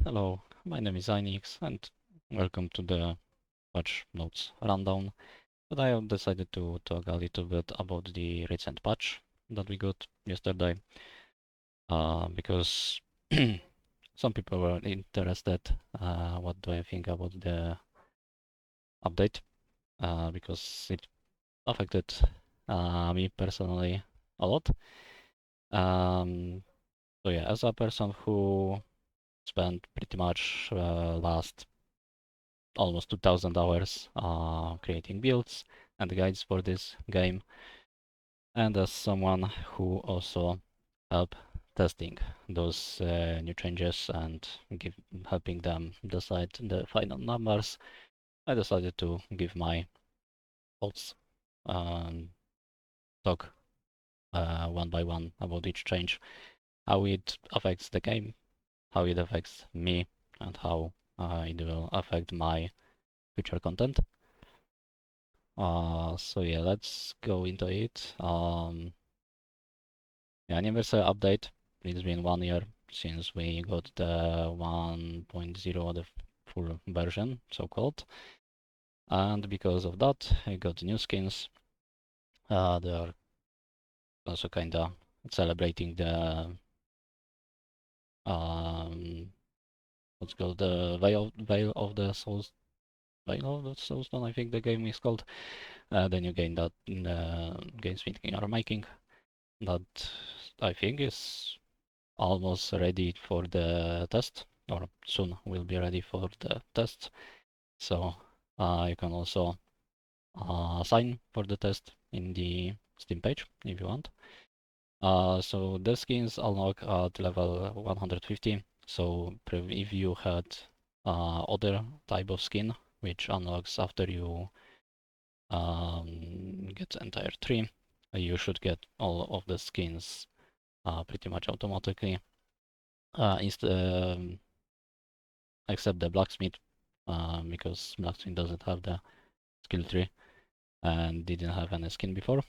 Hello, my name is Inix and welcome to the patch notes rundown. But I have decided to talk a little bit about the recent patch that we got yesterday because some people were interested what do I think about the update because it affected me personally a lot. So yeah, as a person who spent pretty much last almost 2000 hours creating builds and guides for this game, and as someone who also help testing those new changes and helping them decide the final numbers, I decided to give my thoughts and talk one by one about each change, how it affects the game, how it affects me, and how it will affect my future content. So yeah, let's go into it. The anniversary update. It's been 1 year since we got the 1.0, the full version, so-called. And because of that, I got new skins. They are also kinda celebrating the what's called the Veil of the Souls. Veil of the Soulstone, I think the game is called. The new game that Games Thinking are making. That I think is almost ready for the test, or soon will be ready for the test. So you can also sign for the test in the Steam page if you want. So the skins unlock at level 150. So if you had other type of skin, which unlocks after you get entire tree, you should get all of the skins pretty much automatically. Except the blacksmith, because blacksmith doesn't have the skill tree and didn't have any skin before.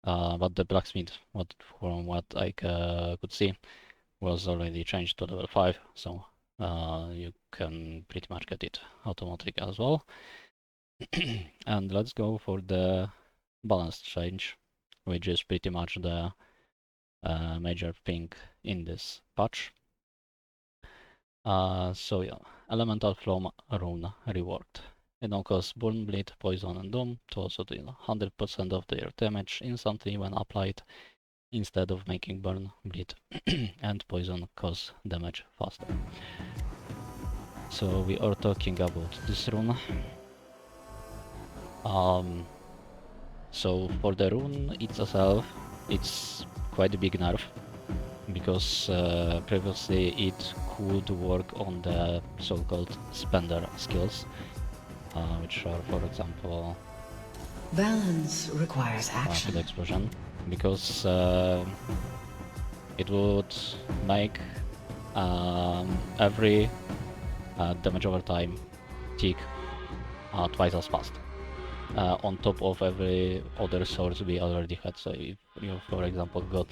But the blacksmith, from what I could see, was already changed to level 5, so you can pretty much get it automatic as well. And let's go for the balance change, which is pretty much the major thing in this patch. So yeah, Elemental Flow rune reworked. It now costs Burn, Bleed, Poison and Doom to also deal 100% of their damage instantly when applied, instead of making Burn, Bleed and Poison cause damage faster. So we are talking about this rune. So for the rune itself, it's quite a big nerf, because previously it could work on the so-called spender skills, which are, for example, balance requires action. the explosion, because it would make every damage over time tick twice as fast, on top of every other source we already had. So if you, for example, got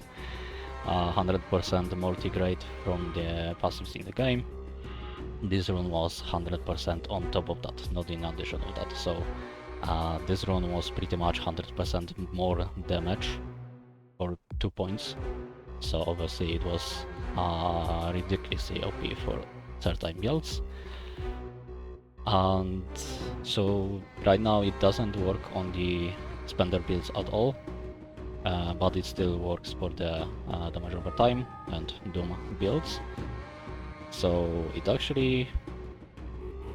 100% multi-grade from the passives in the game, this rune was 100% on top of that, not in addition of that. So this rune was pretty much 100% more damage for 2 points. So obviously it was ridiculously OP for certain builds. And so right now it doesn't work on the spender builds at all, but it still works for the damage over time and Doom builds. So it actually,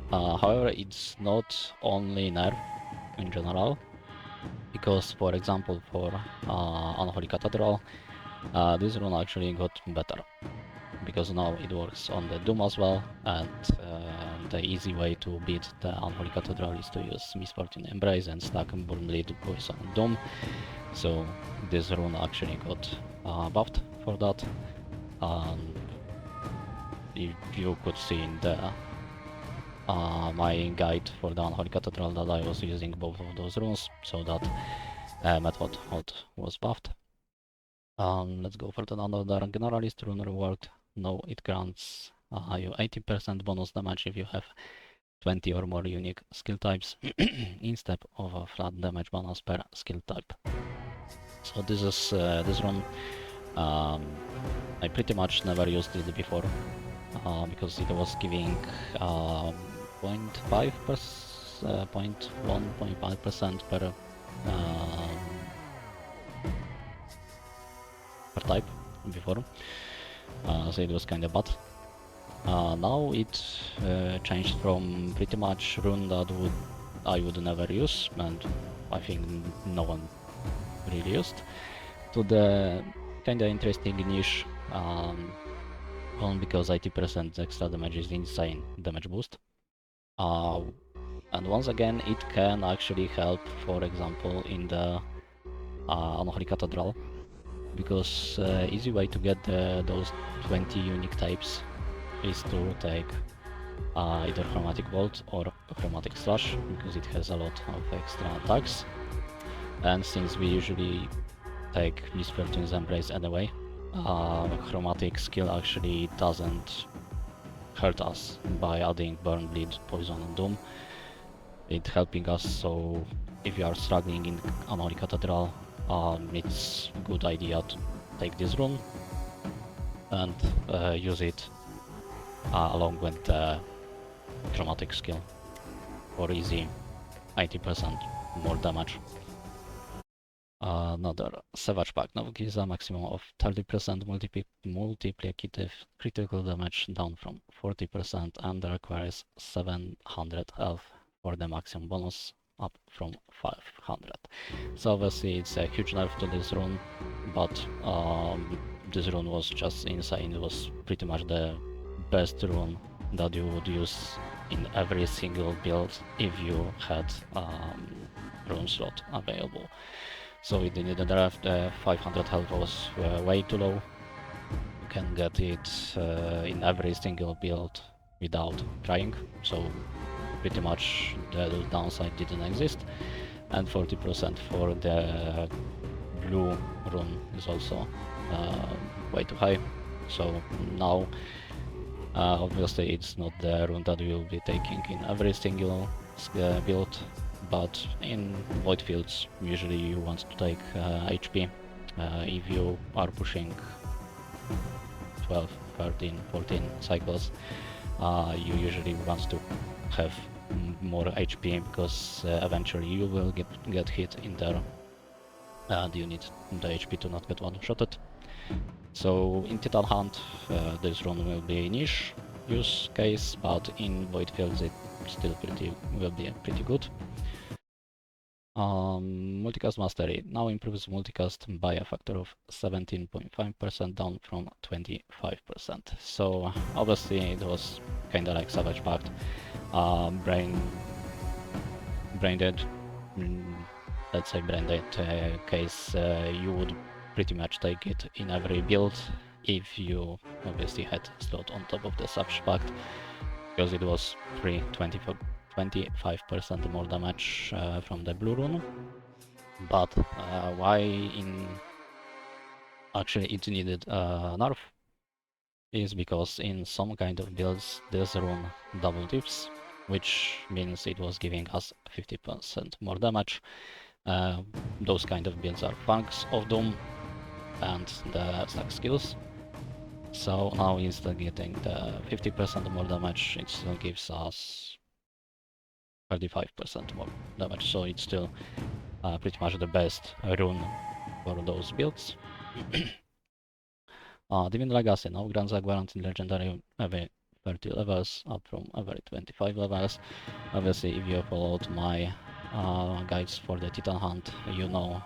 however, it's not only nerf in general, because for example for Unholy Cathedral, this rune actually got better, because now it works on the Doom as well, and the easy way to beat the Unholy Cathedral is to use Misfortune Embrace and stack Burn, Bleed, Poison and Doom. So this rune actually got buffed for that. You could see in the my guide for the Unholy Cathedral that I was using both of those runes, so that method was buffed. Let's go for the another Generalist rune reworked. Now it grants you 80% bonus damage if you have 20 or more unique skill types instead of a flat damage bonus per skill type. So this is this run. I pretty much never used it before because it was giving 0.1.5% per type before, so it was kind of bad. Now it changed from pretty much rune that I would never use, and I think no one really used, to the kinda interesting niche one, because 80% extra damage is insane damage boost. And once again, it can actually help, for example, in the Unholy Cathedral, because easy way to get those 20 unique types is to take either Chromatic Bolt or Chromatic Slash, because it has a lot of extra attacks. And since we usually take Misfortune's Embrace anyway, Chromatic skill actually doesn't hurt us by adding Burn, Bleed, Poison and Doom. It's helping us, so if you are struggling in Unholy Cathedral, it's a good idea to take this rune and use it along with the Chromatic skill for easy 80% more damage. Another Savage Pact now gives a maximum of 30% multiplicative critical damage down from 40% and requires 700 health for the maximum bonus up from 500. So obviously it's a huge nerf to this rune, but this rune was just insane. It was pretty much the best rune that you would use in every single build if you had rune slot available. So in the draft, 500 health was way too low. You can get it in every single build without trying, so pretty much the downside didn't exist. And 40% for the blue rune is also way too high. So now, obviously it's not the rune that we will be taking in every single build, but in void fields usually you want to take HP. If you are pushing 12, 13, 14 cycles, you usually want to have more HP, because eventually you will get hit in there and you need the HP to not get one-shotted. So in Titan Hunt this rune will be niche use case, but in void fields it still will be pretty good. Multicast Mastery now improves multicast by a factor of 17.5% down from 25%. So obviously it was kinda like Savage Pact. Brain dead, let's say brain dead case, you would pretty much take it in every build if you obviously had slot on top of the Savage Pact, because it was free 25% more damage from the blue rune. But why actually it needed nerf is because in some kind of builds this rune double dips, which means it was giving us 50% more damage. Those kind of builds are Fangs of Doom and the stack skills. So now instead of getting the 50% more damage, it still gives us 35% more damage, so it's still pretty much the best rune for those builds. Divine Legacy now grants a guaranteed legendary every 30 levels, up from every 25 levels. Obviously, if you followed my guides for the Titan Hunt, you know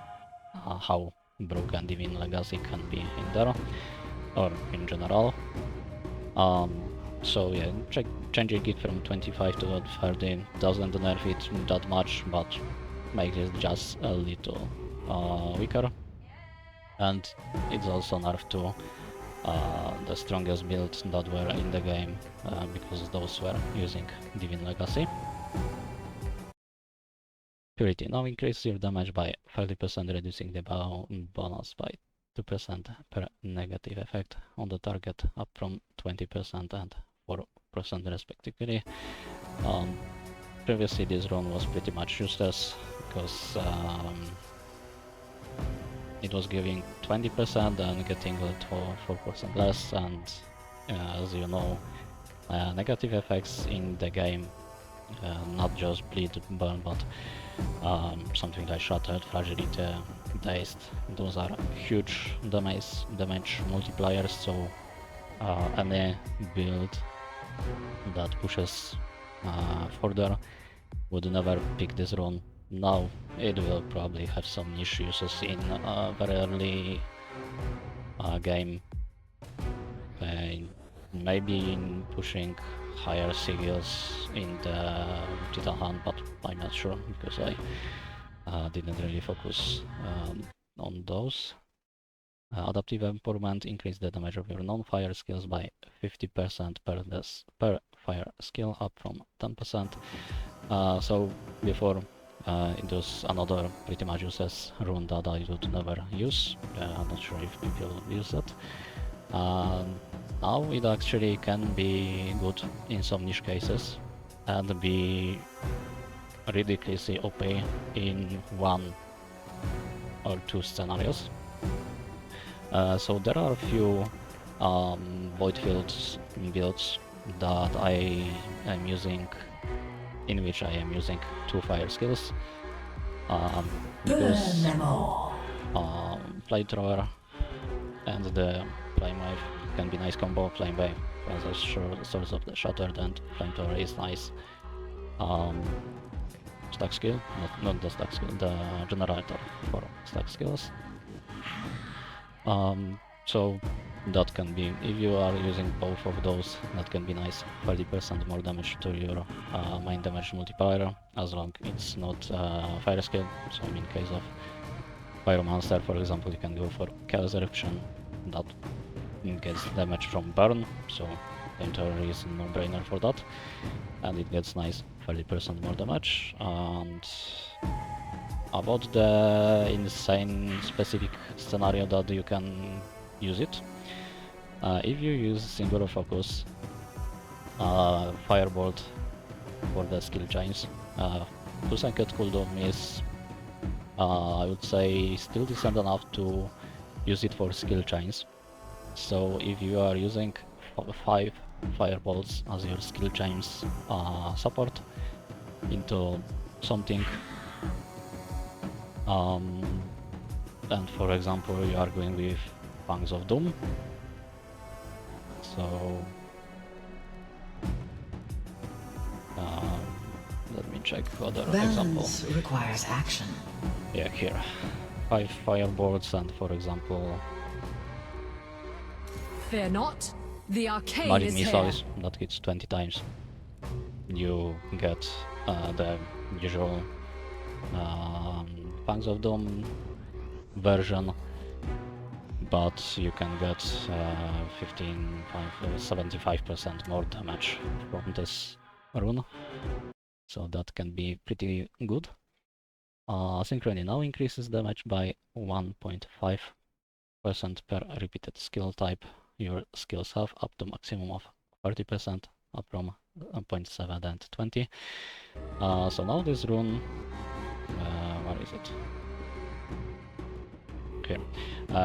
how broken Divine Legacy can be in there, or in general. So yeah, changing it from 25 to 30 doesn't nerf it that much, but makes it just a little weaker. And it's also nerfed to the strongest builds that were in the game, because those were using Divine Legacy. Purity now increases your damage by 30%, reducing the bonus by 2% per negative effect on the target, up from 20% and 4% respectively. Previously this rune was pretty much useless because it was giving 20% and getting it for 4% less, and as you know, negative effects in the game, not just bleed, burn, but something like shattered, fragility, dazed, those are huge damage multipliers, so any build that pushes further would never pick this rune. Now it will probably have some niche uses in very early game, maybe in pushing higher sigils in the Titan Hunt, but I'm not sure because I didn't really focus on those. Adaptive Empowerment increase the damage of your non-fire skills by 50% per fire skill, up from 10%. So before it was another pretty much useless rune that I would never use. I'm not sure if people use that. Now it actually can be good in some niche cases and be ridiculously OP in 1 or 2 scenarios. So there are a few void fields builds that I am using, in which I am using 2 fire skills. Because Flamethrower and the Flame Wave can be nice combo. Flame Wave as a source of the Shattered, and Flamethrower is nice stack skill, not the stack skill, the generator for stack skills. So that can be, if you are using both of those, that can be nice. 30% more damage to your main damage multiplier, as long it's not fire skill. So in case of Pyromancer, for example, you can go for Chaos Eruption, that gets damage from burn, so Flamethrower is a no-brainer for that, and it gets nice 30% more damage. And about the insane specific scenario that you can use it, if you use Singular Focus, Firebolt for the skill chains, 2-second cooldown is, I would say, still decent enough to use it for skill chains. So if you are using 5 Firebolts as your skill chains support into something, and for example you are going with Fangs of Doom, so let me check other example. Balance requires action. Yeah, here 5 Firebolts, and for example Fear not, the arcane Magic is here. Missiles that hits 20 times. You get the usual Fangs of Doom version, but you can get 75% more damage from this rune, so that can be pretty good. Synchrony now increases damage by 1.5% per repeated skill type your skills have, up to maximum of 30%, up from 0.7 and 20. So now this rune, where is it? Here.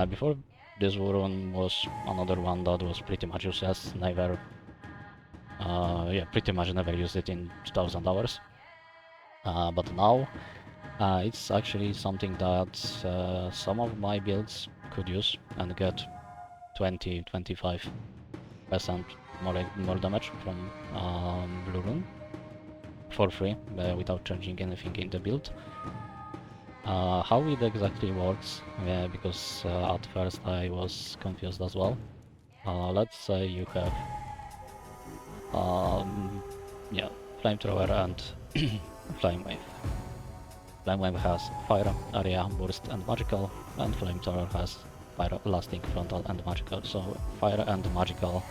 Before this rune was another one that was pretty much useless, never, pretty much never used it in 2000 hours. But now it's actually something that some of my builds could use and get 20-25% more damage from Blue Rune for free, without changing anything in the build. How it exactly works, because at first I was confused as well. Let's say you have Flamethrower and Flame Wave. Flame Wave has Fire, Area, Burst and Magical, and Flamethrower has Fire, Lasting, Frontal and Magical. So Fire and Magical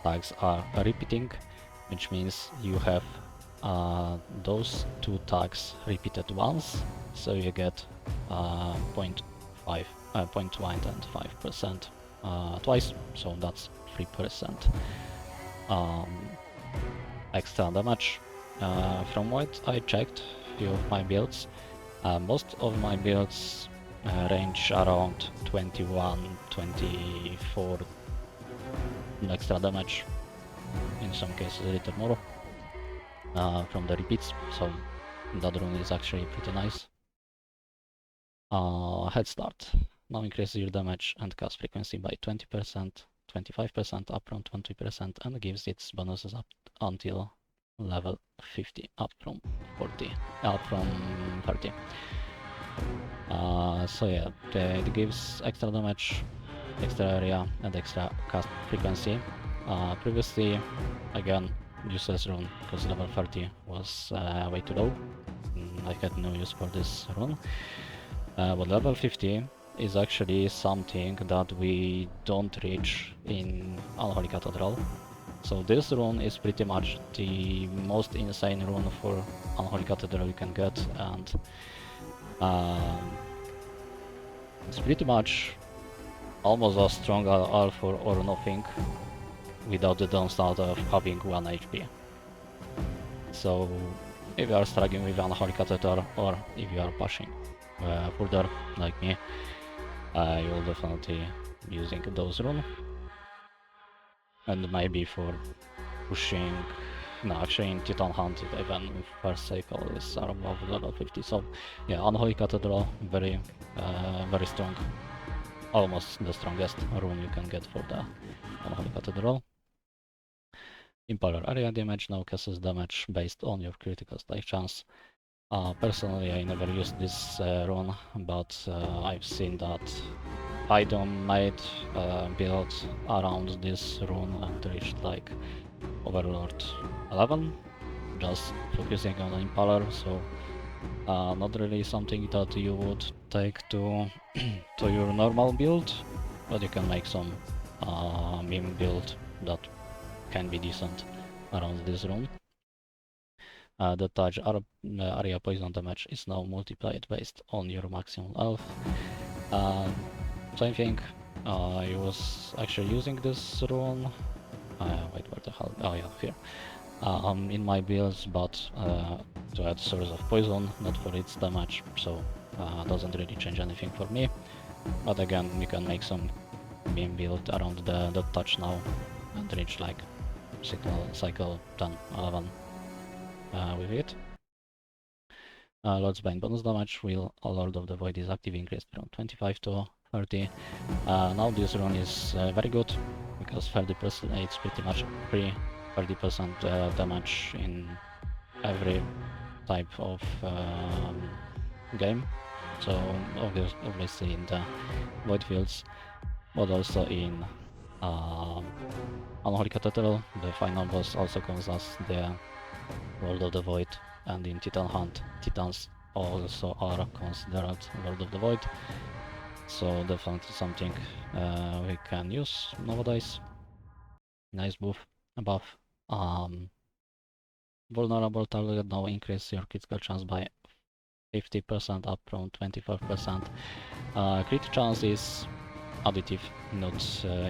tags are repeating, which means you have those 2 tags repeated once, so you get 0.1 and 5% twice, so that's 3%. um, extra damage. From what I checked few of my builds, most of my builds range around 21, 24 extra damage, in some cases a little more, from the repeats, so that rune is actually pretty nice. Head Start now increases your damage and cast frequency by 20%, 25%, up from 20%, and gives its bonuses up until level 50, up from 30. So yeah, it gives extra damage, extra area, and extra cast frequency. Previously, again, useless rune, because level 30 was way too low. I had no use for this rune. But level 50 is actually something that we don't reach in Unholy Cathedral. So this rune is pretty much the most insane rune for Unholy Cathedral you can get, and it's pretty much almost as strong as all for or nothing, without the downside of having 1 HP. So if you are struggling with Unholy Cathedral, or if you are pushing further like me, you'll definitely using those runes. And maybe for pushing, no, actually in Titan Hunt, even with first cycle is above level 50. So yeah, Unholy Cathedral, very strong, almost the strongest rune you can get for the Unholy Cathedral. Impaler area damage now casts damage based on your critical strike chance. Personally, I never used this rune, but I've seen that item made built around this rune and reached like Overlord 11, just focusing on Impaler, so not really something that you would take to to your normal build, but you can make some meme build that can be decent around this rune. The touch area poison damage is now multiplied based on your maximum health. Same thing, I was actually using this rune, wait, where the hell, oh yeah, here, in my builds, but to add source of poison, not for its damage, so doesn't really change anything for me. But again, you can make some meme build around the touch now and reach like cycle 10, 11 with it. Lord's Bane bonus damage will Lord of the Void is active, increased from 25 to 30. Now this rune is very good, because 30% it's pretty much free 30% damage in every type of game. So obviously in the Void Fields, but also in Unholy Cathedral. The final boss also comes as the World of the Void, and in Titan Hunt, Titans also are considered World of the Void. So definitely something we can use nowadays. Nice buff. Vulnerable target now increase your critical chance by 50%, up from 25%. Crit chance is additive, not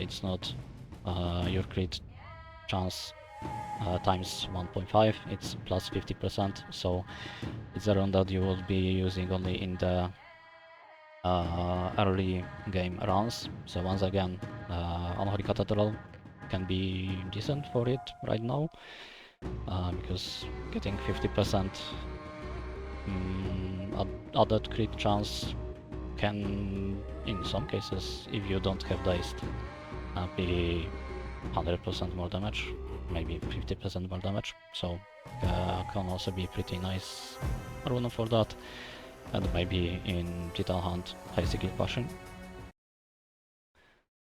it's not your crit chance times 1.5, it's plus 50%, so it's a rune that you will be using only in the early game runs. So once again, Unholy Cathedral can be decent for it right now, because getting 50% added crit chance can, in some cases, if you don't have diced, be 100% more damage, maybe 50% more damage, so can also be pretty nice rune for that. And maybe in Titan Hunt, high skill pushing.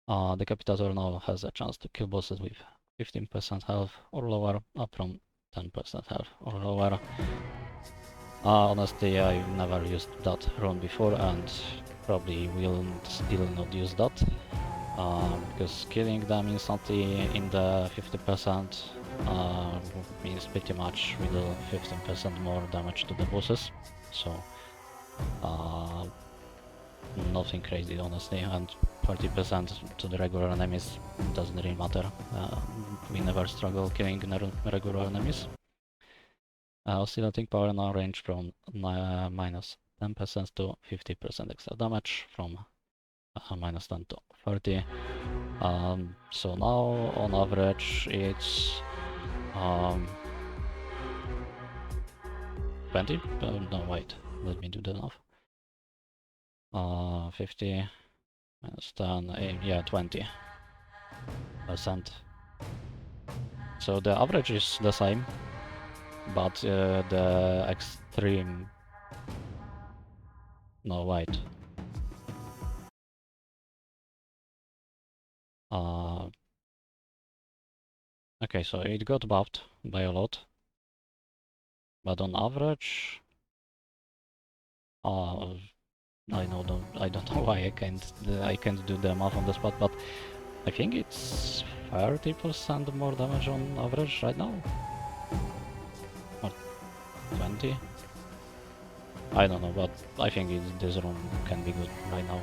The Decapitator now has a chance to kill bosses with 15% health or lower, up from 10% health or lower. Honestly, I've never used that rune before, and probably will still not use that, because killing them instantly in the 50% means pretty much we do 15% more damage to the bosses. So nothing crazy honestly, and 30% to the regular enemies doesn't really matter. We never struggle killing regular enemies. Oscillating power now range from minus 10% to 50% extra damage, from minus 10 to 30. So now on average it's 20? No, wait, let me do the math. 50 minus 10, yeah, 20%. So the average is the same, but the extreme... No, wait. Okay, so it got buffed by a lot, but on average, I don't know why I can't do the math on the spot, but I think it's 30% more damage on average right now, or 20. I don't know, but I think this run can be good right now.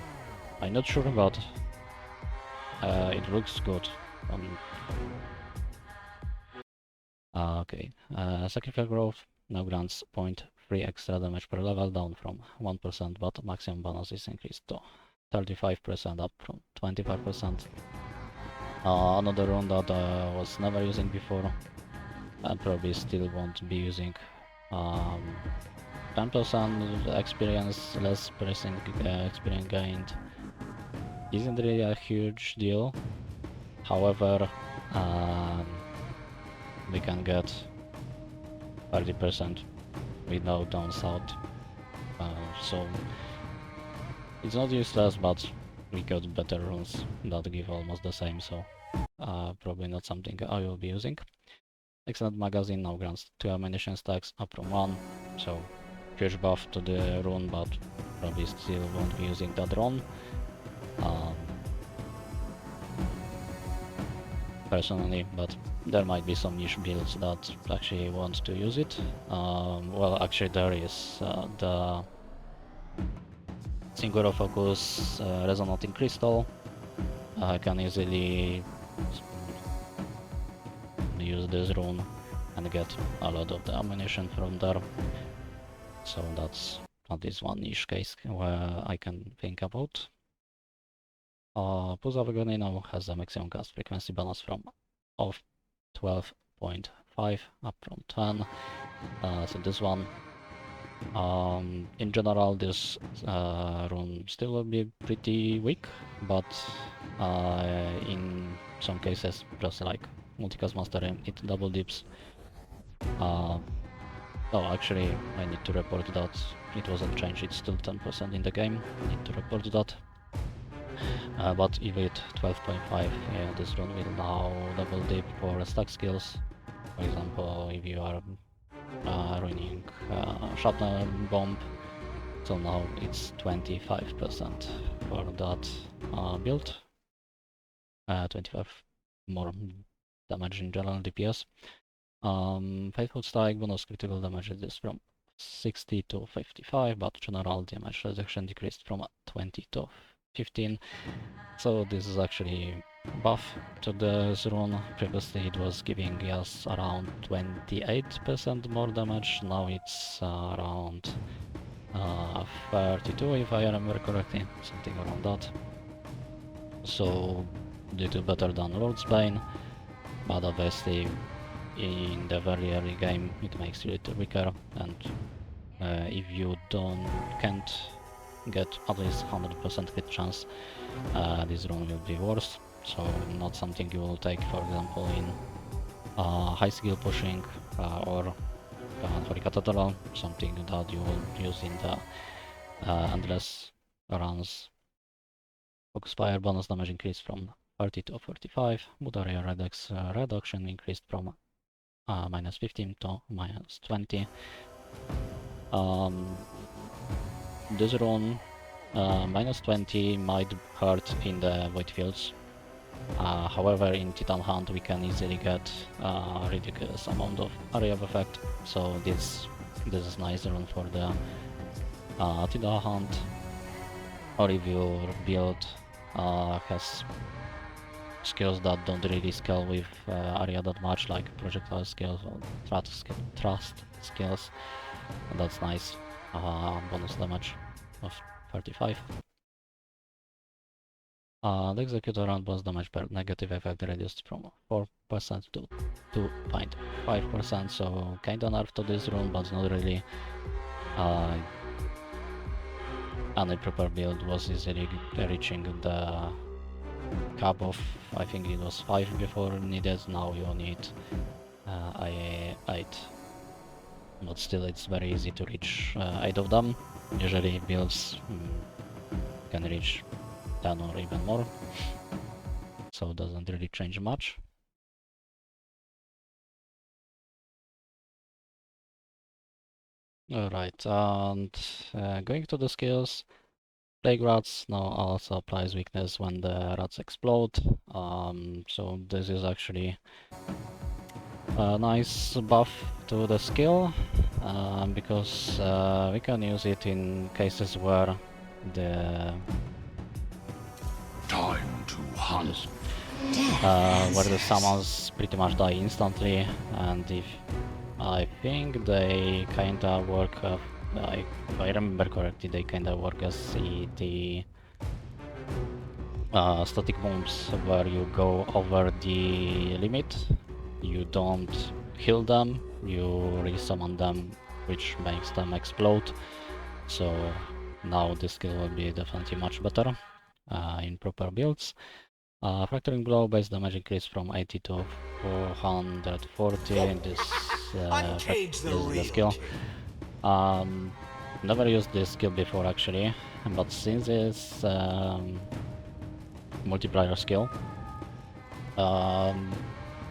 I'm not sure, but it looks good. Okay, Sacrificial Growth now grants 0.3 extra damage per level, down from 1%, but maximum bonus is increased to 35%, up from 25%. Another rune that I was never using before, and probably still won't be using. 10% experience, less pressing experience gained. Isn't really a huge deal. However, we can get 30% with no downside. So it's not useless, but we got better runes that give almost the same, so probably not something I will be using. Excellent Magazine now grants 2 ammunition stacks, up from 1, so huge buff to the rune, but probably still won't be using that rune. Personally, but there might be some niche builds that actually want to use it. Well, actually there is the Singular Focus Resonating Crystal. I can easily use this rune and get a lot of the ammunition from there. So that's at least one niche case where I can think about. Pulse of Agony now has a maximum cast frequency bonus of 12.5 up from 10. So this one, in general, this rune still will be pretty weak, but in some cases, just like Multicast Mastery, it double dips. Oh, actually, I need to report that it wasn't changed, it's still 10% in the game. I need to report that. But even at 12.5, yeah, this rune will now double dip for stack skills. For example, if you are running Shrapnel Bomb, so now it's 25% for that build. 25 more damage in general DPS. Faithful Strike bonus critical damage is from 60 to 55, but general damage reduction decreased from 20 to 15. So this is actually buff to this rune. Previously it was giving us around 28% more damage, now it's around 32 if I remember correctly, something around that. So little better than Lord's Bane, but obviously in the very early game it makes you a little weaker, and if you can't get at least 100% hit chance, this rune will be worse. So not something you will take, for example, in high skill pushing or Holy Cathedral, something that you will use in the endless runs. Focus Fire bonus damage increased from 30 to 45, Mood Area reduction increased from minus 15 to minus 20. This rune, minus 20 might hurt in the void fields. However, in Titan Hunt we can easily get a ridiculous amount of area of effect, so this is nice rune for the Titan Hunt. or if your build has skills that don't really scale with area that much, like projectile skills or trust skills. And that's nice. Bonus damage of 35. The executor and boss damage per negative effect reduced from 4% to 2.5%, so kinda nerf to this rune, but not really. Any proper build was easily reaching the cap of, I think it was 5 before needed, now you need 8. But still it's very easy to reach 8 of them. Usually builds can reach 10 or even more, so it doesn't really change much. Alright, and going to the skills, Plague Rats now also applies weakness when the rats explode, so this is actually a nice buff to the skill, because we can use it in cases where the Time to hunt. where the summons pretty much die instantly, and if I think they kinda work, if I remember correctly, they kinda work as the static bombs where you go over the limit, you don't heal them, you resummon them, which makes them explode. So now this skill will be definitely much better in proper builds. Fracturing Blow base damage increase from 80 to 440 in this, this is the skill. Never used this skill before actually, but since it's multiplier skill,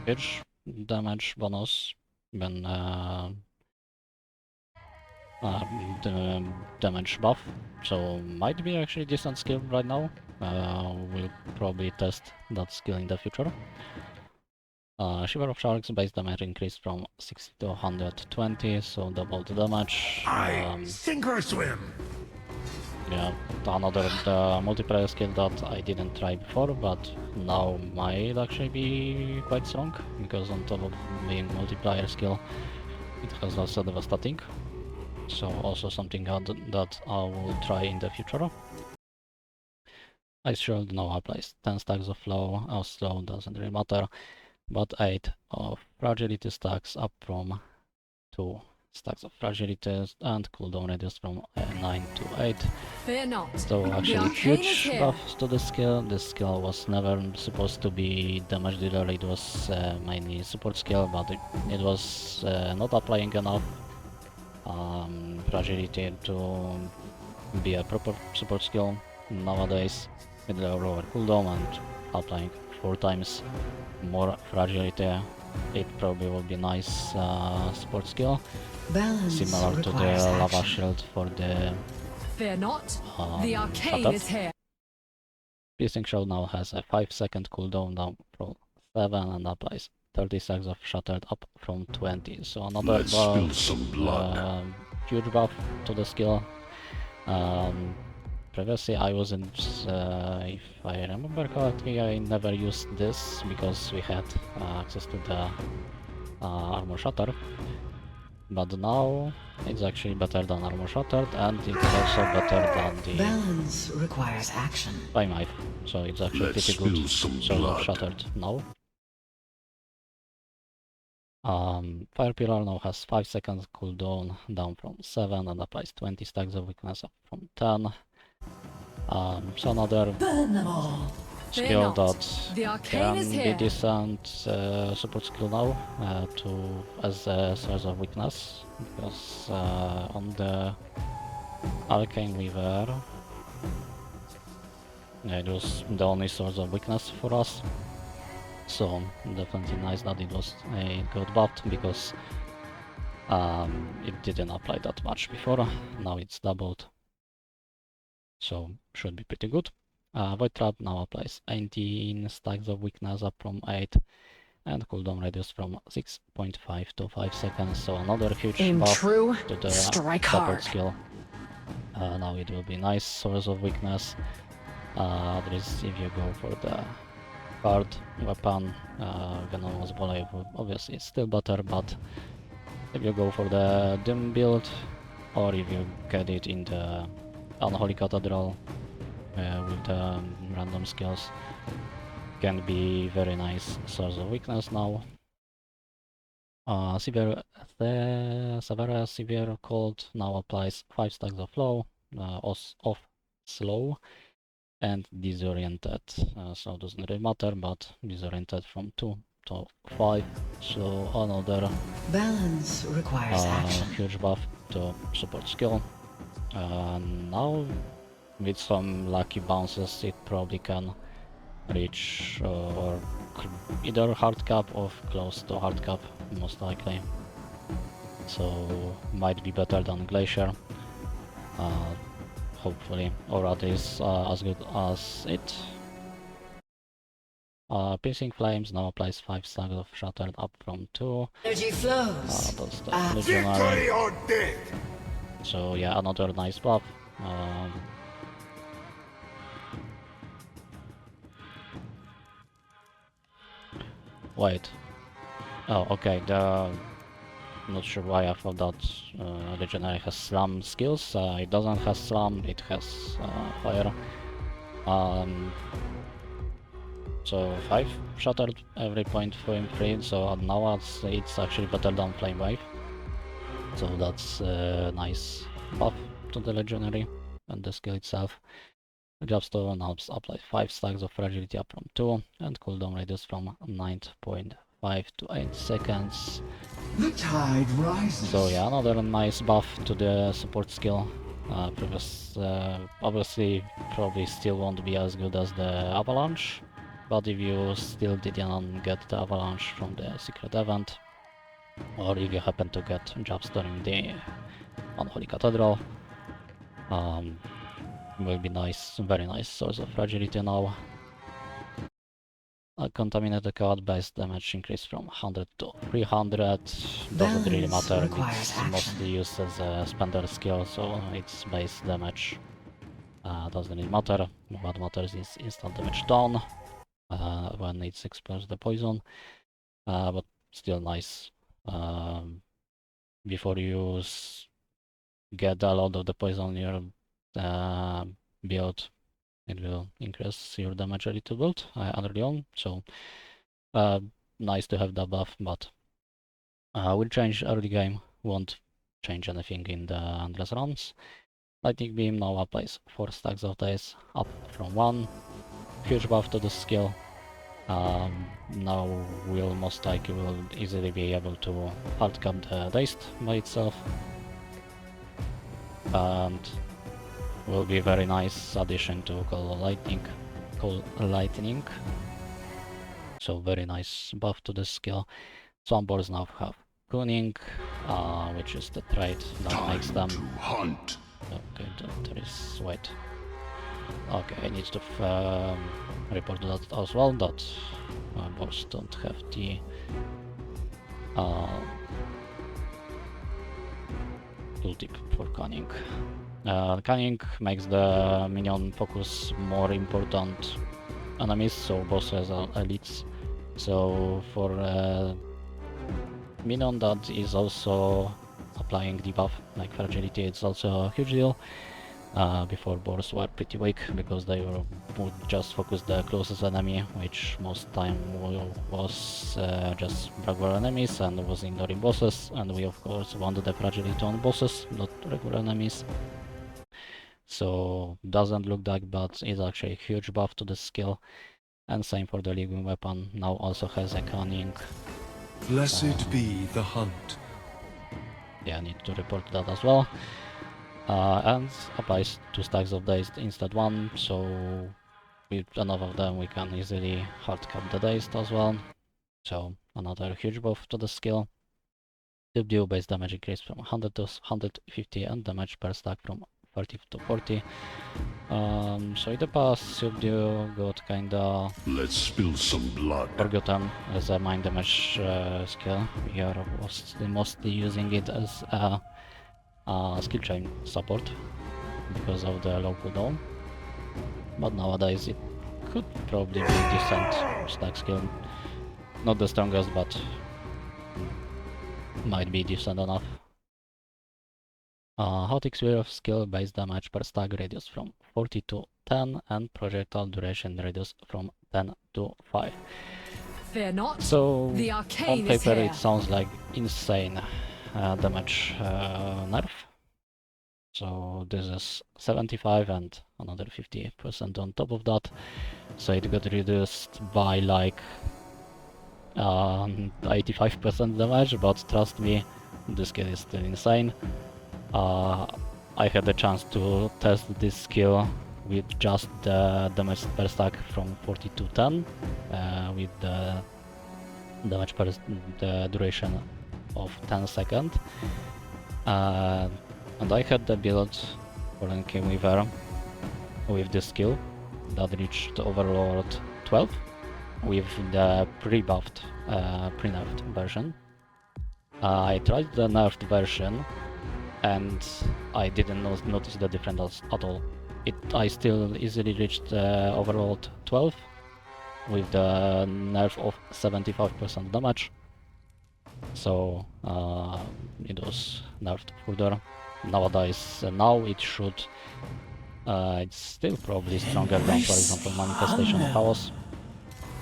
huge damage bonus when the damage buff, so might be actually decent skill right now. We'll probably test that skill in the future. Shiver of Sharks base damage increased from 60 to 120, so double the damage. Sink or swim. Yeah, another multiplayer skill that I didn't try before, but now might actually be quite strong, because on top of being multiplayer skill, it has also devastating. So also something that I will try in the future. Ice Shield now applies 10 stacks of flow, how slow doesn't really matter, but 8 of fragility stacks up from 2 stacks of fragility, and cooldown reduced from 9 to 8. Fear not. So actually arcane is huge here. buffs to the skill. This skill was never supposed to be damage dealer, it was mainly support skill, but it was not applying enough fragility to be a proper support skill nowadays, with the lower cooldown and applying 4 times more fragility. It probably will be nice support skill, Balance similar to the requires lava action. shield for the Fear not. The arcane Shatter. is here. Piercing Shell now has a 5-second cooldown down from 7 and applies 30 seconds of Shattered up from 20. So another Let's buff, spill some blood. huge buff to the skill. Previously I wasn't, if I remember correctly, I never used this because we had access to the Armor Shatter. But now it's actually better than Armor Shattered, and it's also better than the Balance requires action. by knife, so it's actually Let's pretty good spill some sort of blood. Shattered now. Fire Pillar now has 5 seconds cooldown down from 7 and applies 20 stacks of weakness up from 10. So another Burn them all. Fear skill not. that The arcane is can be here. decent support skill now as a source of weakness, because on the Arcane Weaver it was the only source of weakness for us. So definitely nice that it was a good buff, because it didn't apply that much before. Now it's doubled, so should be pretty good. Void Trap now applies 18 stacks of weakness up from 8, and cooldown reduced from 6.5 to 5 seconds. So another huge Aim buff true. to the Strike support hard. skill. Now it will be nice source of weakness. At least if you go for the hard weapon, Venom was volley, obviously it's still better, but if you go for the Doom build, or if you get it in the Unholy Cathedral with the random skills, can be very nice source of weakness now. Severe Cold now applies 5 stacks of flow, off slow, and disoriented. So doesn't really matter, but disoriented from 2 to 5. So another Balance requires action. huge buff to support skill. Now with some lucky bounces it probably can reach or either hard cap or close to hard cap, most likely. So might be better than Glacier, hopefully, or at least as good as it. Piercing Flames now applies 5 stacks of Shattered up from 2. Energy flows. That's the Victory Legionary. or death! So yeah, another nice buff. Wait. Oh, okay. Not sure why I thought that Legionary has Slam skills. It doesn't have Slam. It has Fire. So 5 shattered every point for him free. So now it's actually better than Flame Wave. So that's a nice buff to the Legionary and the skill itself. Jobstone helps apply 5 stacks of fragility up from 2 and cooldown radius from 9.5 to 8 seconds. The tide rises. So yeah, another nice buff to the support skill. Obviously probably still won't be as good as the Avalanche, but if you still didn't get the Avalanche from the secret event, or if you happen to get Jobstone in the Unholy Cathedral, will be nice, very nice source of fragility now. Contaminated card base damage increase from 100 to 300. Doesn't really Balance matter, requires it's action. mostly used as a spender skill, so its base damage doesn't really matter. What matters is instant damage down when it's exposed to the poison, but still nice. Before you get a lot of the poison in your build, it will increase your damage a little bit early on, so nice to have that buff, but will change early game, won't change anything in the endless runs. Lightning Beam now applies 4 stacks of days, up from 1. Huge buff to the skill. Now we'll most likely will easily be able to hardcap the Dazed by itself. And will be very nice addition to Call Lightning. So very nice buff to the skill. Swampboars now have Cooning, which is the trait that makes them... To hunt! Okay, there is... wait. Okay, I need to report that as well, that boars don't have the... tooltip for Cunning. Cunning makes the minion focus more important enemies, so bosses are elites. So for minion that is also applying debuff like fragility, it's also a huge deal. Before boars were pretty weak because they would just focus the closest enemy, which most time was just regular enemies and was ignoring bosses, and we of course wanted the fragility on bosses, not regular enemies. So doesn't look that bad, it's actually a huge buff to the skill. And same for the Legion weapon, now also has a Cunning. Blessed be the hunt. Yeah, I need to report that as well. And applies 2 stacks of Dazed instead 1, so with enough of them we can easily hardcap the Dazed as well. So another huge buff to the skill. Subdue base damage increase from 100 to 150 and damage per stack from 30 to 40. So in the past Subdue got kinda Let's spill some blood. forgotten as a mind damage skill. We are mostly using it as a skill chain support. because of the low cooldown. But nowadays it could probably be a decent stack skill. Not the strongest, but might be decent enough. Hot X-Wave skill base damage per stack reduced from 40 to 10 and projectile duration reduced from 10 to 5. Fear not. So The on arcane is paper here. it sounds like insane damage nerf. So this is 75 and another 50% on top of that. So it got reduced by like 85% damage, but trust me, this skill is still insane. I had the chance to test this skill with just the damage per stack from 40 to 10, with the damage per the duration of 10 seconds. And I had the build for King Weaver with this skill that reached Overlord 12 with the pre-buffed, pre-nerfed version. I tried the nerfed version and I didn't notice the difference at all. I still easily reached Overlord 12 with the nerf of 75% damage. So it was nerfed further. Nowadays, now it should. It's still probably stronger than, for example, Manifestation of Chaos,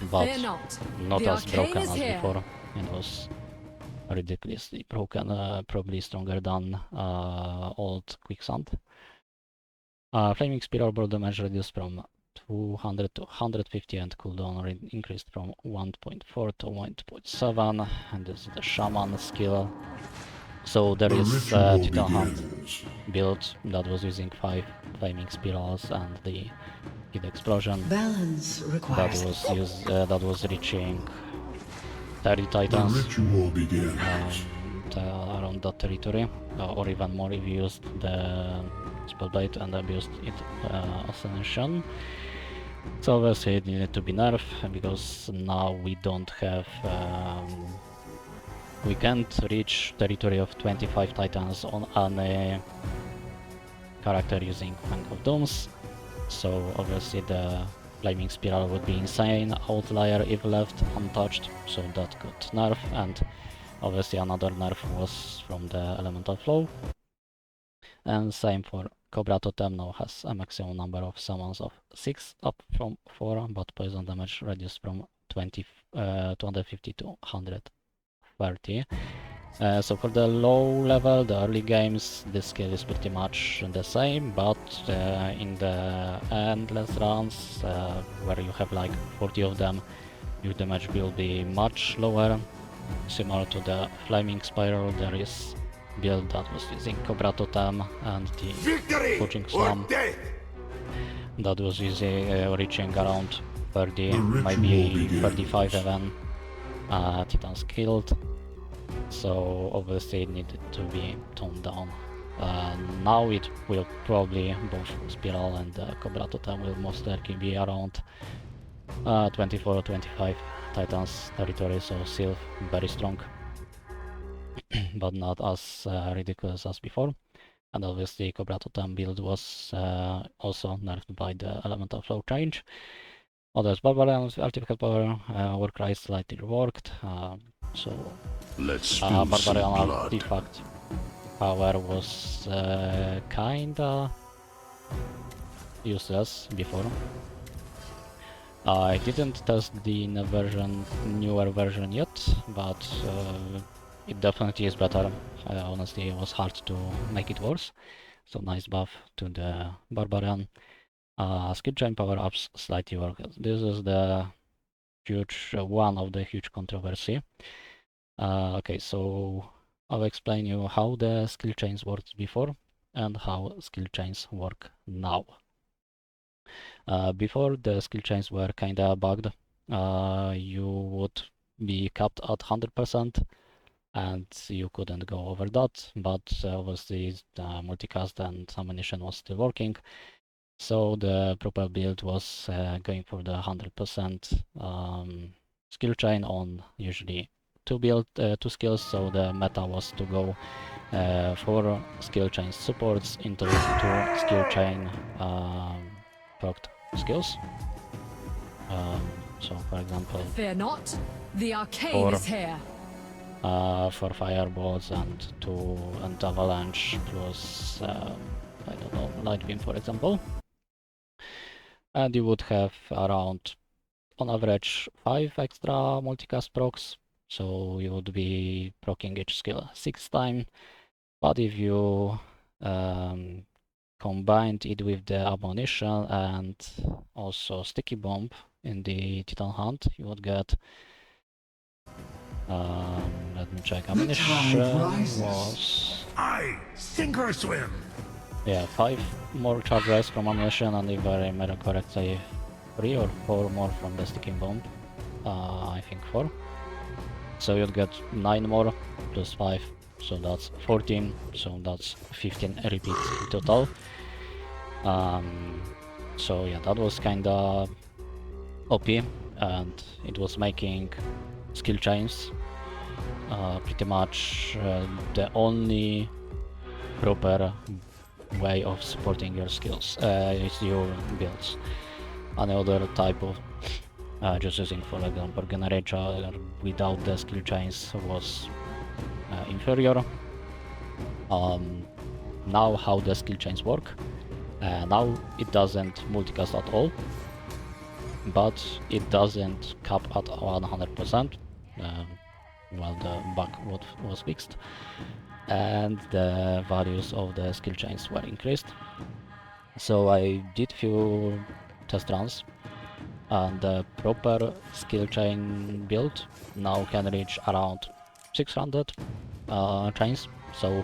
but Fear not. not The as broken arcane is as here. before. It was ridiculously broken, probably stronger than old Quicksand. Flaming Spiral brought damage reduced from 200 to 150 and cooldown increased from 1.4 to 1.7, and this is the Shaman skill. So there The is ritual Titan Hunt begins. build that was using 5 Flaming Spirals and the Heat Explosion Balance that requires was that was reaching 30 The Titans ritual begins. around that territory, or even more if you used the Spellblade and abused it Ascension. So obviously it needed to be nerfed because now we don't have we can't reach territory of 25 Titans on any character using Fang of Dooms. So obviously the Flaming Spiral would be insane, Outlier if left untouched, so that got nerf, and obviously another nerf was from the Elemental Flow. And same for Cobra Totem, now has a maximum number of summons of 6 up from 4, but poison damage reduced from 250 to 130. So for the low level, the early games, this skill is pretty much the same, but in the endless runs, where you have like 40 of them, your damage will be much lower. Similar to the Flaming Spiral, there is build that was using Cobra Totem and the Coaching Slam that was reaching around 30, maybe 35 even Titans killed. So obviously it needed to be toned down. Now it will probably, both Spiral and Cobra Totem will most likely be around 24 or 25 Titans territory, so still very strong, but not as ridiculous as before. And obviously Cobra Totem build was also nerfed by the Elemental Flow change. Others Barbarian's artifact power Warcry slightly reworked, so Let's spill Barbarian some blood. artifact power was kinda useless before. I didn't test the newer version yet, but it definitely is better. Honestly, it was hard to make it worse. So nice buff to the Barbarian. Skill chain power-ups slightly work. This is the huge one of the huge controversy. Okay, so I'll explain you how the skill chains worked before and how skill chains work now. Before, the skill chains were kinda bugged. You would be capped at 100% and you couldn't go over that, but obviously multicast and ammunition was still working. So the proper build was going for the 100% skill chain on usually to build two skills, so the meta was to go 4 skill chain supports into 2 skill chain procced skills. So for example, Fear not, the arcane Or- is here. for fireballs and avalanche plus I don't know, light beam for example. And you would have around on average 5 extra multicast procs, so you would be proccing each skill 6 times. But if you combined it with the ammunition and also sticky bomb in the Titan Hunt, you would get let me check. Ammunition was I sink or swim. 5 more charges from ammunition, and if I remember correctly, 3 or 4 more from the sticky bomb. I think 4. So you'd get 9 more plus 5, so that's 14. So that's 15 repeats in total. So yeah, that was kinda OP, and it was making skill chains pretty much the only proper way of supporting your skills, your builds. Any other type of just using, for example, generator without the skill chains was inferior. Now how the skill chains work? Now it doesn't multicast at all, but it doesn't cap at 100%. Well, the bug was fixed, and the values of the skill chains were increased. So I did few test runs, and the proper skill chain build now can reach around 600 chains. So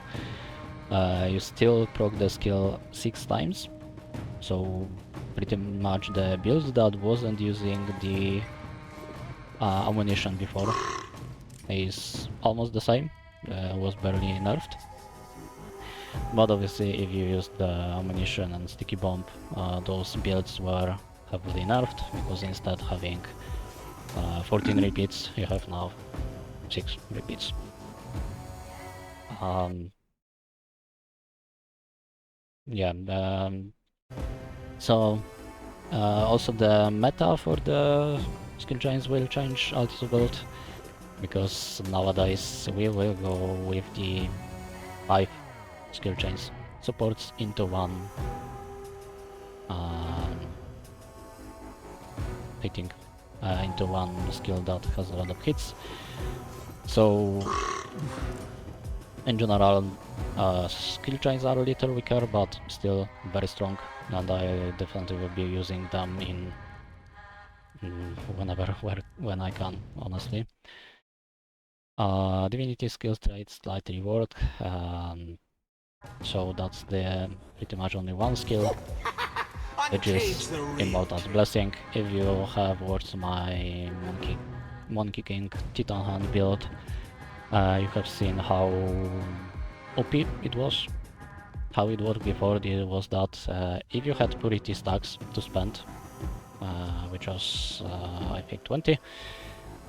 you still proc the skill 6 times. So pretty much the build that wasn't using the ammunition before is almost the same, was barely nerfed. But obviously if you use the ammunition and sticky bomb, those builds were heavily nerfed, because instead having 14 repeats, you have now 6 repeats. So also the meta for the skill chains will change a little bit, because nowadays we will go with the 5 skill chains supports into one hitting into one skill that has a lot of hits. So in general, skill chains are a little weaker, but still very strong, and I definitely will be using them in when I can, honestly. Divinity skills traits slightly work, so that's the pretty much only one skill, which is Immortal's Blessing. If you have watched my Monkey King Titan Hand build, you have seen how OP it was. How it worked before it was that if you had purity stacks to spend, which was I think 20,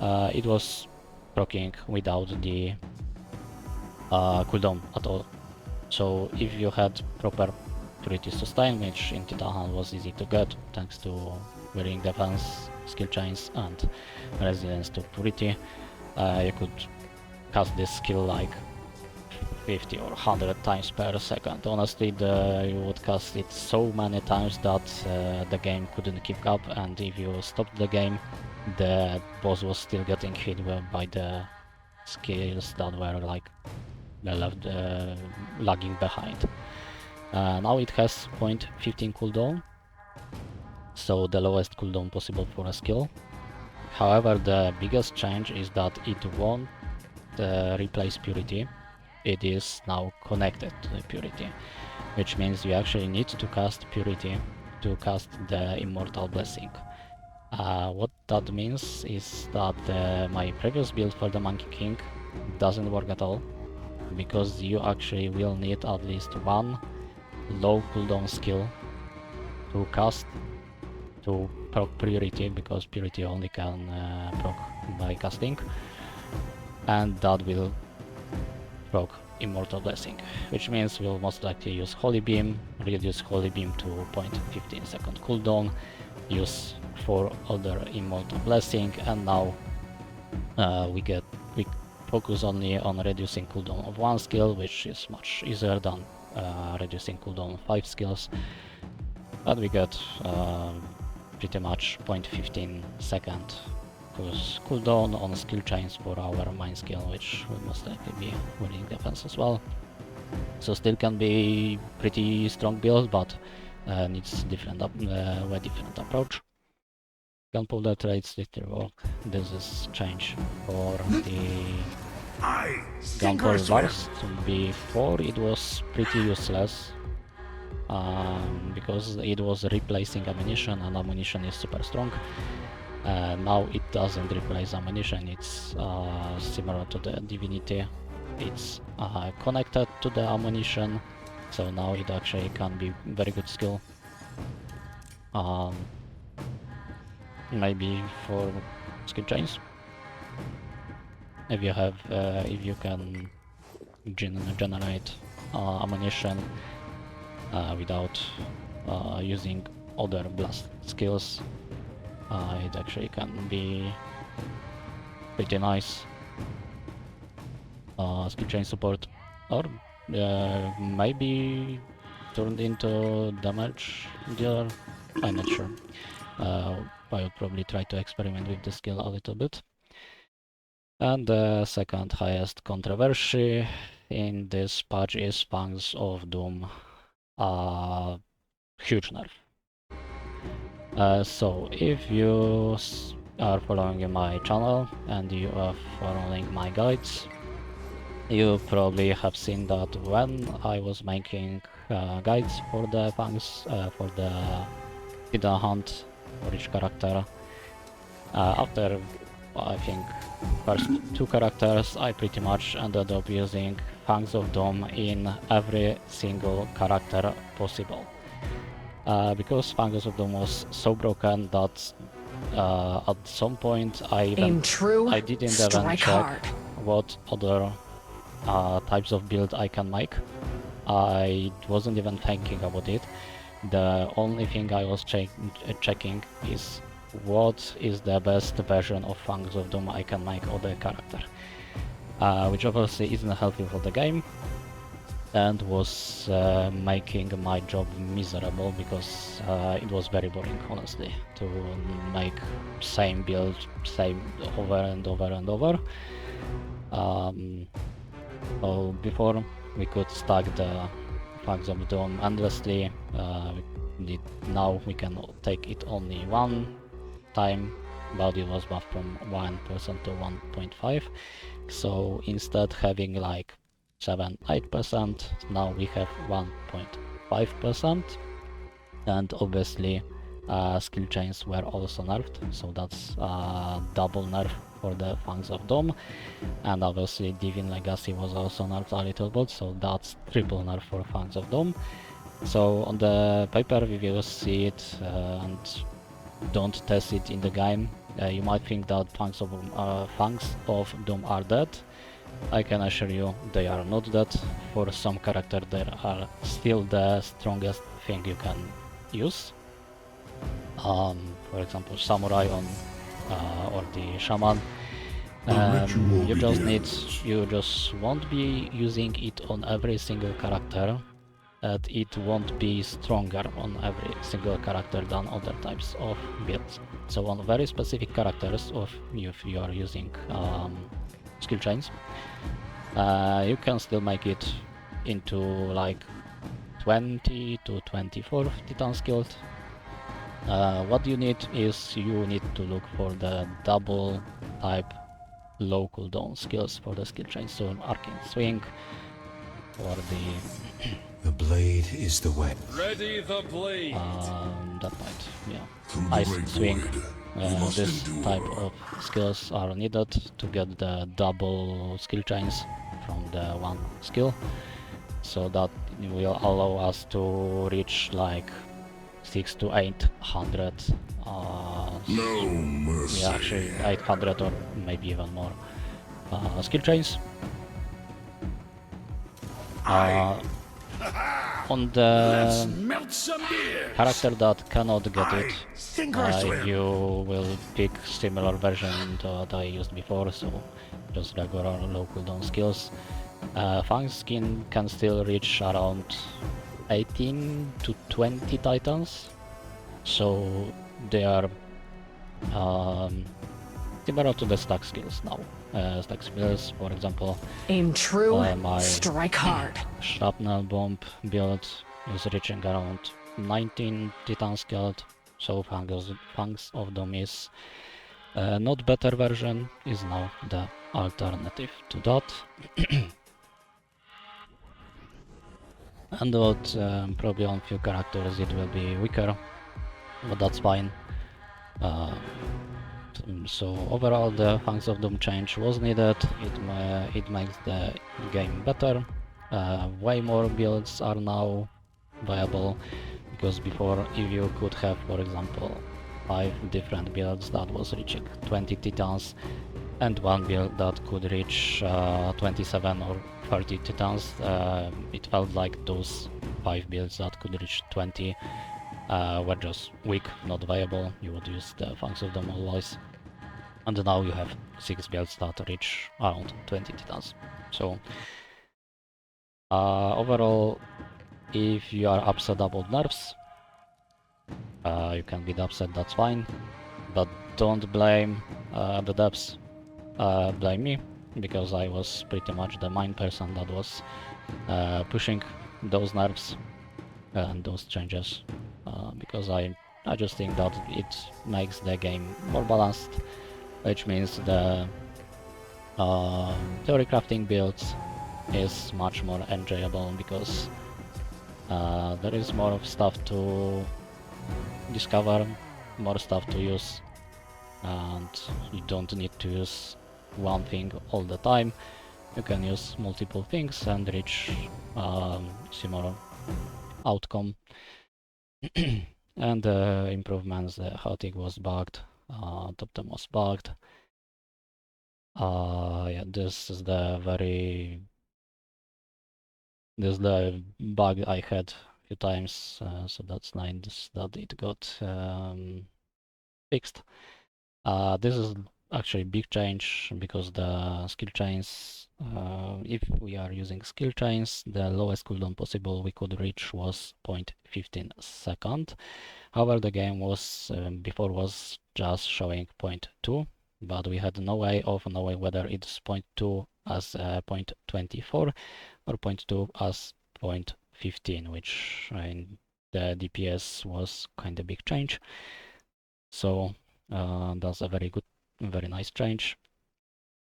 it was proccing without the cooldown at all. So if you had proper purity sustain, which in Titan was easy to get thanks to varying defense, skill chains, and resilience to purity, you could cast this skill like 50 or 100 times per second. Honestly, you would cast it so many times that the game couldn't keep up, and if you stopped the game, the boss was still getting hit by the skills that were like left lagging behind. Now it has 0.15 cooldown, so the lowest cooldown possible for a skill. However, the biggest change is that it won't replace purity. It is now connected to the purity, which means you actually need to cast purity to cast the Immortal Blessing. What that means is that my previous build for the Monkey King doesn't work at all, because you actually will need at least one low cooldown skill to cast to proc purity, because purity only can proc by casting. and that will proc Immortal Blessing, which means we'll most likely use Holy Beam, reduce Holy Beam to 0.15 second cooldown, use 4 other Immortal Blessing, and now we focus only on reducing cooldown of 1 skill, which is much easier than reducing cooldown of 5 skills, but we get pretty much 0.15 second cooldown on skill chains for our main skill, which will most likely be winning defense as well. So still can be pretty strong build, but needs different different approach. Gunpowder traits later work. This is change for the I sink or gunpowder swim. bars. Before it was pretty useless because it was replacing ammunition, and ammunition is super strong. Now it doesn't replace ammunition, it's similar to the divinity. It's connected to the ammunition, so now it actually can be very good skill. Maybe for skill chains, if you can generate ammunition without using other blast skills, it actually can be pretty nice skill chain support, or maybe turned into damage dealer. I'm not sure. I would probably try to experiment with the skill a little bit. And the second highest controversy in this patch is Fangs of Doom. Huge nerf. So if you are following my channel and you are following my guides, you probably have seen that when I was making guides for the Fangs, for the hidden hunt for each character, after I think first 2 characters, I pretty much ended up using Fangs of Doom in every single character possible. Because Fangs of Doom was so broken that at some point I Aim true, didn't even strike check hard. what other types of build I can make. I wasn't even thinking about it. The only thing I was checking is what is the best version of Fangs of Doom I can make other character, which obviously isn't helpful for the game, and was making my job miserable because it was very boring, honestly, to make same build, same over and over and over. So before we could stack the Fangs of Doom endlessly, now we can take it only one time, but it was buffed from 1% to 1.5. So instead having like 7-8%, now we have 1.5%, and obviously skill chains were also nerfed, so that's double nerf for the Fangs of Doom, and obviously Divine Legacy was also nerfed a little bit, so that's triple nerf for Fangs of Doom. So on the paper we will see it and don't test it in the game. You might think that Fangs of Doom are dead. I can assure you they are not dead. For some character they are still the strongest thing you can use. For example, Samurai on or the Shaman. You just won't be using it on every single character, and it won't be stronger on every single character than other types of builds. So on very specific characters, if you are using skill chains, you can still make it into like 20 to 24 Titan skilled. What you need is you need to look for the double type low cooldown skills for the skill chains, so Arcane Swing or The blade is the way. Ready the blade. that might, yeah, Through the Ice great Swing. void, you must This endure. type of skills are needed to get the double skill chains from the one skill, so that will allow us to reach like 600 to 800. No mercy. Yeah, actually 800 or maybe even more skill chains. On the Melt some beer. character that cannot get it, you will pick similar version that I used before, so just regular low cooldown skills. Fang's skin can still reach around 18 to 20 titans, so they are similar to the stack skills now. Stack skills, for example, Aim true, my strike hard. shrapnel bomb build is reaching around 19 titan skilled, so Fangs of Doom is not better version, is now the alternative to that. And what probably on few characters it will be weaker, but that's fine. So overall the Fangs of Doom change was needed, it makes the game better. Way more builds are now viable, because before if you could have, for example, 5 different builds that was reaching 20 titans, and one build that could reach 27 or 30 titans, it felt like those 5 builds that could reach 20 were just weak, not viable. You would use the Fangs of Doom always. And now you have 6 builds that reach around 20 titans. So overall, if you are upset about nerfs, you can be upset, that's fine, but don't blame the devs, blame me, because I was pretty much the main person that was pushing those nerfs and those changes, because I just think that it makes the game more balanced, which means the theory crafting builds is much more enjoyable, because there is more stuff to discover, more stuff to use, and you don't need to use one thing all the time. You can use multiple things and reach similar outcome. And improvements, the Hautic was bugged, Top 10 was bugged. Yeah, this is the bug I had a few times, so that's nice that it got fixed. This is actually big change, because the skill chains, if we are using skill chains, the lowest cooldown possible we could reach was 0.15 second. However, the game was before was just showing 0.2, but we had no way of knowing whether it's 0.2 as 0.24 or 0.2 as 0.15, which in the DPS was kind of big change. So that's a very nice change.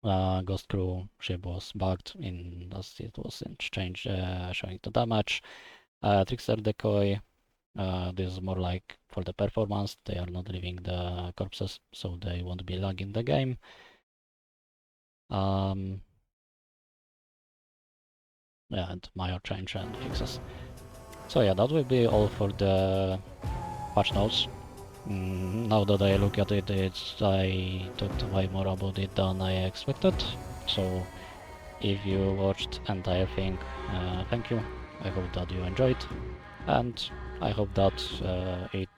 Ghost Crew ship was bugged in as it was in change, showing the damage. Trickster Decoy, this is more like for the performance, they are not leaving the corpses, so they won't be lagging the game. Yeah, and minor change and fixes. So yeah, that will be all for the patch notes. Now that I look at it, I talked way more about it than I expected. So if you watched entire thing, thank you. I hope that you enjoyed, and I hope that it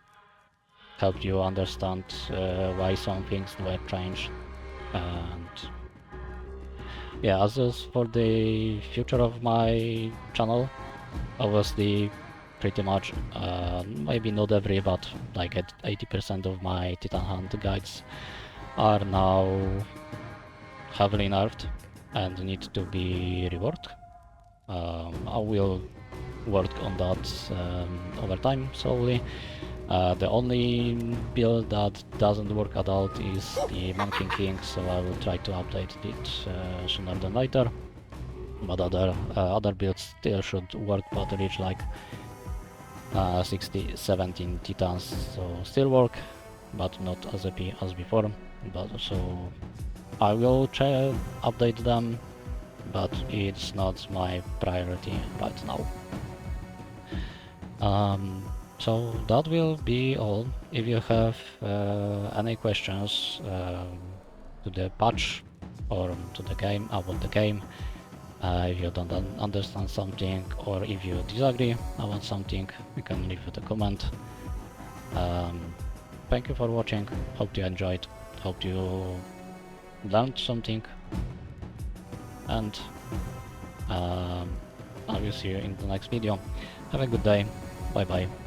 helped you understand why some things were changed. And yeah, as is for the future of my channel, obviously pretty much, maybe not every, but like 80% of my Titan Hunt guides are now heavily nerfed and need to be reworked. I will work on that over time slowly. The only build that doesn't work at all is the Monkey King, so I will try to update it sooner than later. But other builds still should work, but reach like 60, 17 titans, so still work, but not as OP as before. But so I will try update them, but it's not my priority right now. So that will be all. If you have any questions to the patch, or to the game, about the game. If you don't understand something, or if you disagree about something, you can leave it a comment. Thank you for watching, hope you enjoyed, hope you learned something, and I will see you in the next video. Have a good day, bye bye.